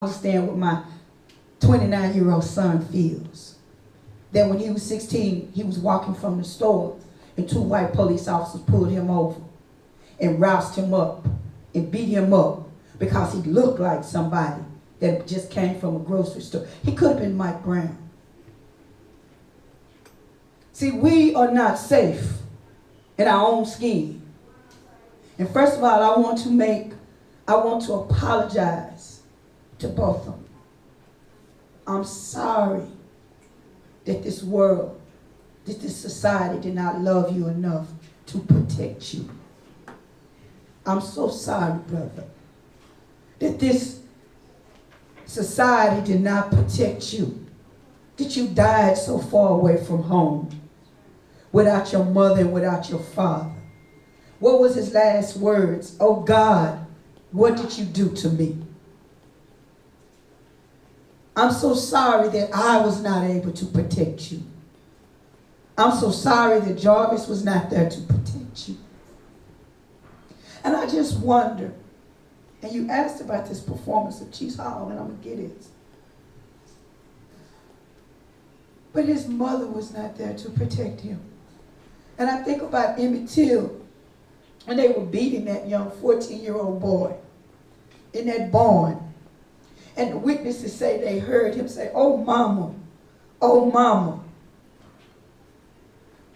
understand what my 29-year-old son feels. That when he was 16, he was walking from the store and two white police officers pulled him over and roused him up and beat him up because he looked like somebody that just came from a grocery store. He could have been Mike Brown. See, we are not safe in our own skin. And first of all, I want to apologize to both of them. I'm sorry that this world, that this society did not love you enough to protect you. I'm so sorry, brother, that this society did not protect you, that you died so far away from home, without your mother and without your father. What was his last words? Oh God, what did you do to me? I'm so sorry that I was not able to protect you. I'm so sorry that Jarvis was not there to protect you. And I just wonder, and you asked about this performance of Chief Hall, and I'm going to get it. But his mother was not there to protect him. And I think about Emmett Till, when they were beating that young 14-year-old boy in that barn. And the witnesses say they heard him say, "Oh, mama, oh, mama."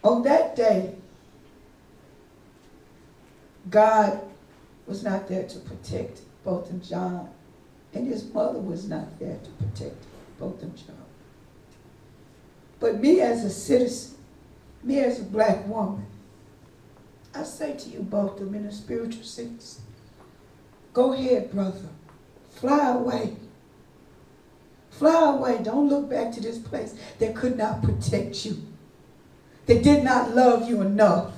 On that day, God was not there to protect Botham Jean, and his mother was not there to protect Botham Jean. But me as a citizen, me as a black woman, I say to you both of them in a spiritual sense, go ahead, brother. Fly away. Fly away. Don't look back to this place that could not protect you, that did not love you enough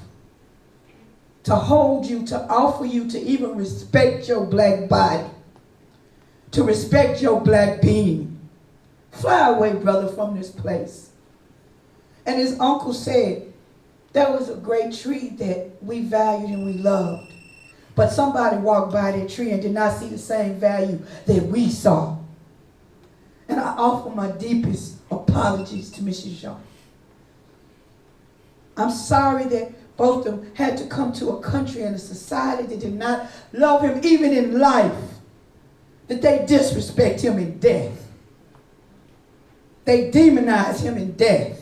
to hold you, to offer you, to even respect your black body, to respect your black being. Fly away, brother, from this place. And his uncle said, there was a great tree that we valued and we loved. But somebody walked by that tree and did not see the same value that we saw. And I offer my deepest apologies to Mrs. Jean. I'm sorry that both of them had to come to a country and a society that did not love him even in life, that they disrespect him in death. They demonize him in death.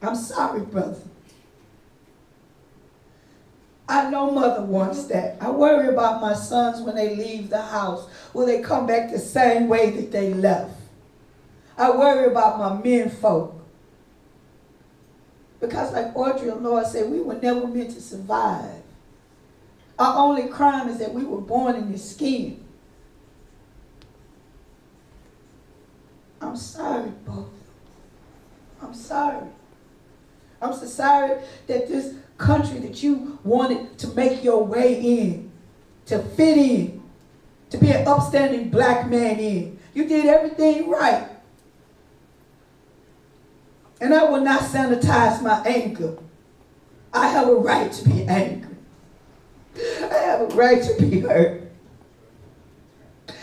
I'm sorry, brother. I know mother wants that. I worry about my sons when they leave the house. Will they come back the same way that they left? I worry about my men folk. Because like Audrey and Lord said, we were never meant to survive. Our only crime is that we were born in this skin. I'm sorry, both. I'm sorry. I'm so sorry that this country that you wanted to make your way in, to fit in, to be an upstanding black man in, you did everything right. And I will not sanitize my anger. I have a right to be angry. I have a right to be hurt.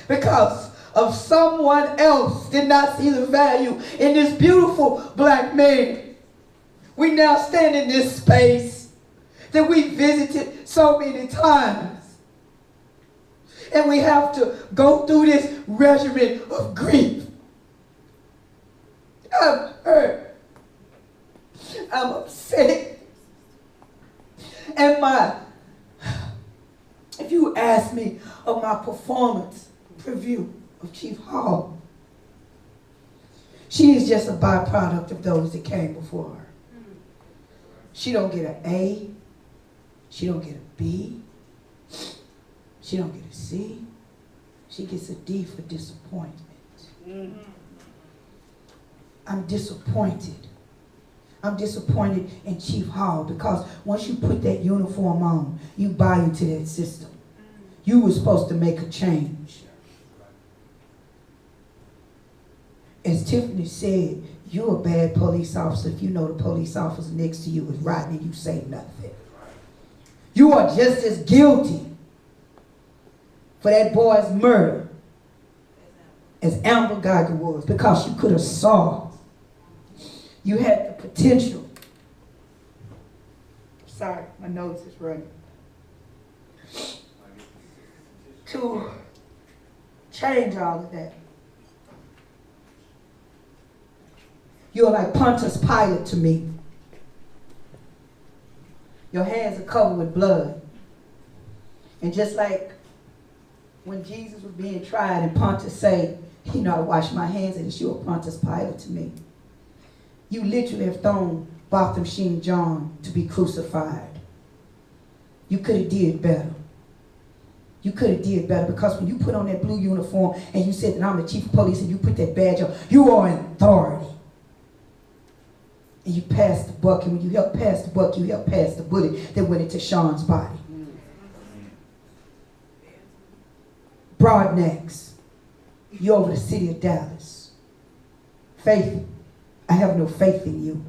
Because of someone else did not see the value in this beautiful black man. We now stand in this space that we visited so many times. And we have to go through this regimen of grief. I'm hurt. I'm upset. And if you ask me of my performance preview of Chief Hall, she is just a byproduct of those that came before her. She don't get an A. She don't get a B. She don't get a C. She gets a D for disappointment. Mm-hmm. I'm disappointed. I'm disappointed in Chief Hall because once you put that uniform on, you buy into that system. You were supposed to make a change. As Tiffany said, you're a bad police officer if you know the police officer next to you is riding and you say nothing. You are just as guilty for that boy's murder as Amber Geiger was, because you could have saw. You had the potential. Sorry, my nose is running. To change all of that. You're like Pontius Pilate to me. Your hands are covered with blood. And just like when Jesus was being tried and Pontius said, you know, I wash my hands, and you're Pontius Pilate to me. You literally have thrown Botham Sheen John to be crucified. You could have did better. You could have did better, because when you put on that blue uniform and you said that I'm the chief of police and you put that badge on, you are in authority. And you passed the buck, and when you helped pass the buck, you helped pass the bullet that went into Sean's body. Broadnecks, you're over the city of Dallas. Faith, I have no faith in you.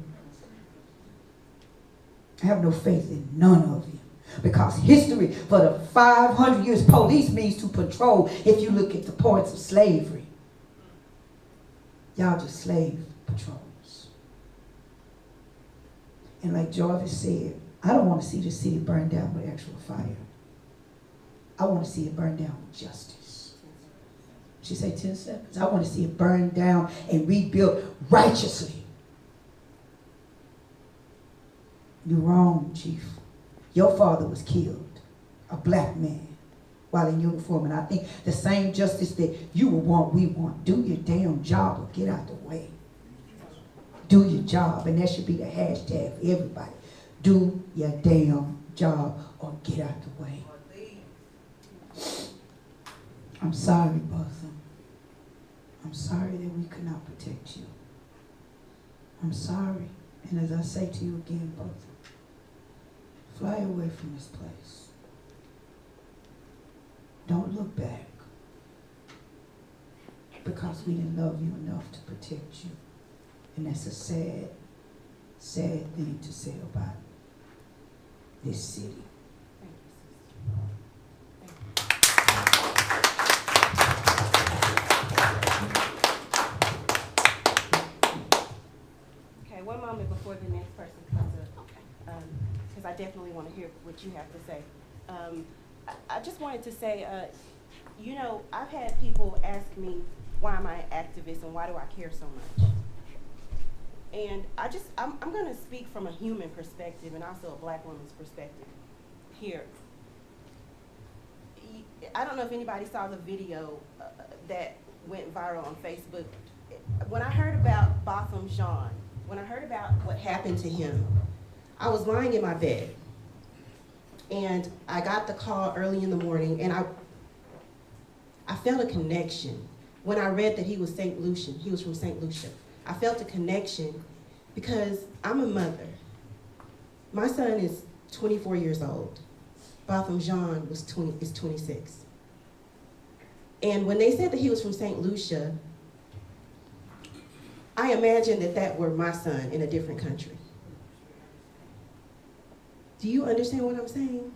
I have no faith in none of you. Because history for the 500 years, police means to patrol. If you look at the points of slavery, y'all just slave patrols. And like Jarvis said, I don't want to see the city burned down with actual fire. I want to see it burned down with justice. She said 10 seconds. I want to see it burned down and rebuilt righteously. You're wrong, Chief. Your father was killed, a black man, while in uniform. And I think the same justice that you will want, we want. Do your damn job or get out the way. Do your job. And that should be the hashtag for everybody. Do your damn job or get out the way. I'm sorry, Botham. I'm sorry that we could not protect you. I'm sorry. And as I say to you again, Botham, fly away from this place. Don't look back. Because we didn't love you enough to protect you. And that's a sad, sad thing to say about this city. Okay, one moment before the next person comes up. Okay. Because I definitely want to hear what you have to say. I just wanted to say, you know, I've had people ask me, why am I an activist and why do I care so much? And I'm going to speak from a human perspective and also a black woman's perspective here. I don't know if anybody saw the video that went viral on Facebook. When I heard about Botham Jean, when I heard about what happened to him, I was lying in my bed. And I got the call early in the morning, and I felt a connection. When I read that he was St. Lucian, he was from St. Lucia, I felt a connection because I'm a mother. My son is 24 years old. Botham Jean is 26. And when they said that he was from St. Lucia, I imagined that that were my son in a different country. Do you understand what I'm saying?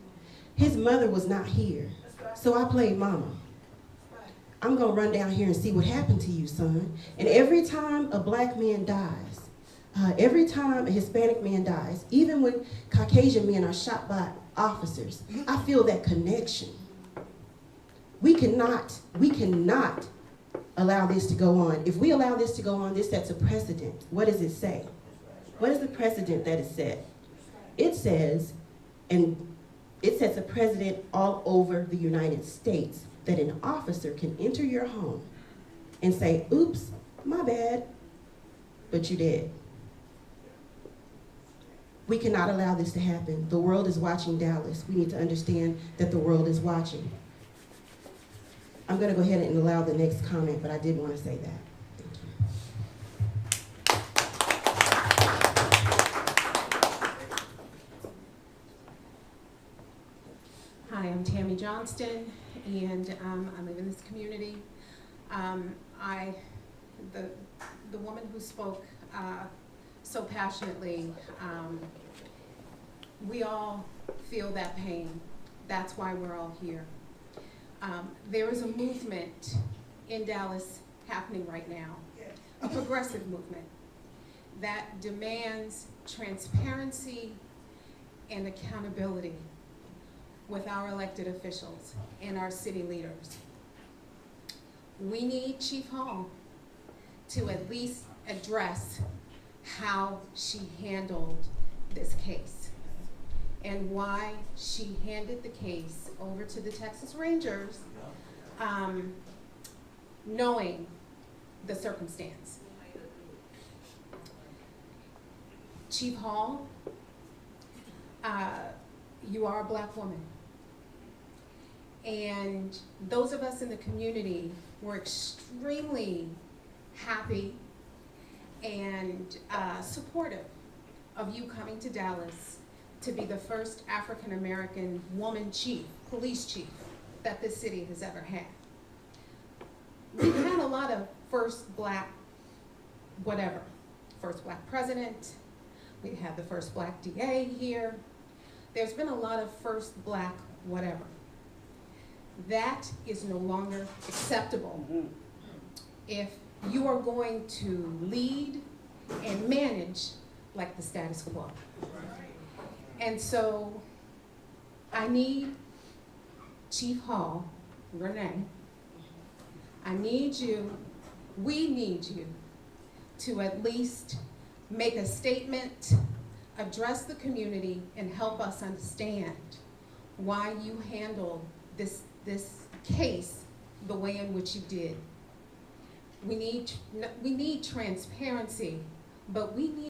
His mother was not here, so I played mama. I'm gonna run down here and see what happened to you, son. And every time a black man dies, every time a Hispanic man dies, even when Caucasian men are shot by officers, I feel that connection. We cannot allow this to go on. If we allow this to go on, this sets a precedent. What does it say? What is the precedent that is set? It says, and it sets a precedent all over the United States, that an officer can enter your home and say, oops, my bad, but you did. We cannot allow this to happen. The world is watching Dallas. We need to understand that the world is watching. I'm going to go ahead and allow the next comment, but I did want to say that. Hi, I'm Tammy Johnston, and I live in this community. The woman who spoke so passionately, we all feel that pain. That's why we're all here. There is a movement in Dallas happening right now, a progressive movement that demands transparency and accountability with our elected officials and our city leaders. We need Chief Hall to at least address how she handled this case and why she handed the case over to the Texas Rangers, knowing the circumstance. Chief Hall, you are a Black woman. And those of us in the community were extremely happy and supportive of you coming to Dallas to be the first African-American woman chief, police chief, that this city has ever had. We've had a lot of first Black whatever, first Black president, we had the first Black DA here. There's been a lot of first Black whatever. That is no longer acceptable if you are going to lead and manage like the status quo. And so I need Chief Hall, Renee, I need you, we need you to at least make a statement, address the community, and help us understand why you handled this case the way in which you did. We need transparency, but we need